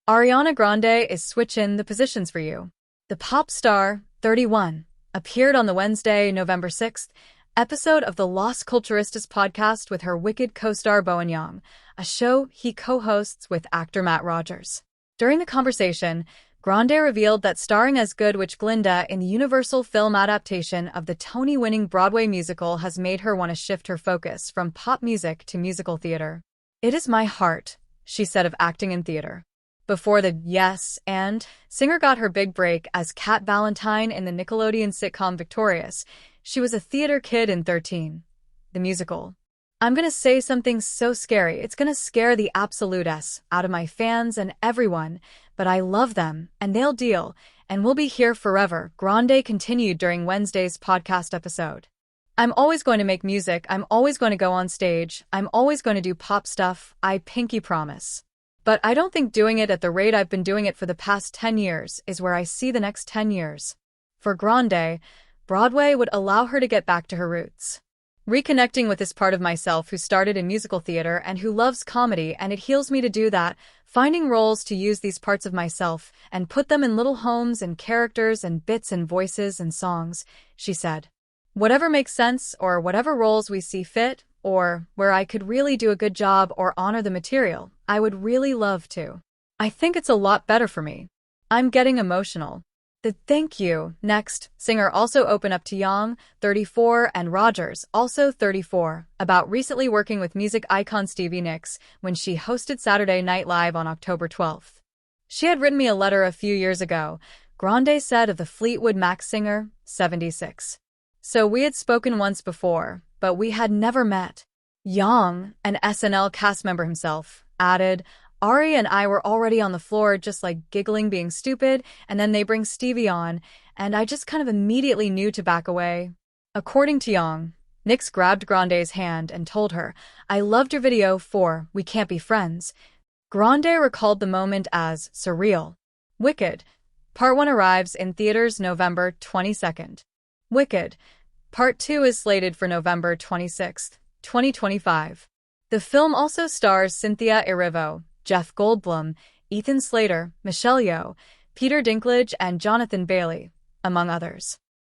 Ariana Grande is switching the positions for you. The pop star, 31, appeared on the Wednesday, November 6th, episode of the Las Culturistas podcast with her Wicked co-star Bowen Yang, a show he co-hosts with actor Matt Rogers. During the conversation, Grande revealed that starring as Good Witch Glinda in the Universal film adaptation of the Tony-winning Broadway musical has made her want to shift her focus from pop music to musical theater. "It is my heart," she said of acting in theater. Before the Yes and singer got her big break as Cat Valentine in the Nickelodeon sitcom Victorious, she was a theater kid in 13. The musical. "I'm gonna say something so scary, it's gonna scare the absolute S out of my fans and everyone, but I love them, and they'll deal, and we'll be here forever," Grande continued during Wednesday's podcast episode. "I'm always going to make music, I'm always going to go on stage, I'm always going to do pop stuff, I pinky promise. But I don't think doing it at the rate I've been doing it for the past 10 years is where I see the next 10 years. For Grande, Broadway would allow her to get back to her roots. "Reconnecting with this part of myself who started in musical theater and who loves comedy, and it heals me to do that, finding roles to use these parts of myself and put them in little homes and characters and bits and voices and songs," she said. "Whatever makes sense, or whatever roles we see fit, or where I could really do a good job or honor the material, I would really love to. I think it's a lot better for me. I'm getting emotional." The "thank you" next singer also opened up to Yang, 34, and Rogers, also 34, about recently working with music icon Stevie Nicks when she hosted Saturday Night Live on October 12th. "She had written me a letter a few years ago," Grande said of the Fleetwood Mac singer, 76. "So we had spoken once before, but we had never met." Yang, an SNL cast member himself, added, "Ari and I were already on the floor just like giggling being stupid, and then they bring Stevie on, and I just kind of immediately knew to back away." According to Yang, Nix grabbed Grande's hand and told her, "I loved your video for We Can't Be Friends." Grande recalled the moment as surreal. Wicked. Part 1 arrives in theaters November 22nd. Wicked. Part 2 is slated for November 26th, 2025. The film also stars Cynthia Erivo, Jeff Goldblum, Ethan Slater, Michelle Yeoh, Peter Dinklage, and Jonathan Bailey, among others.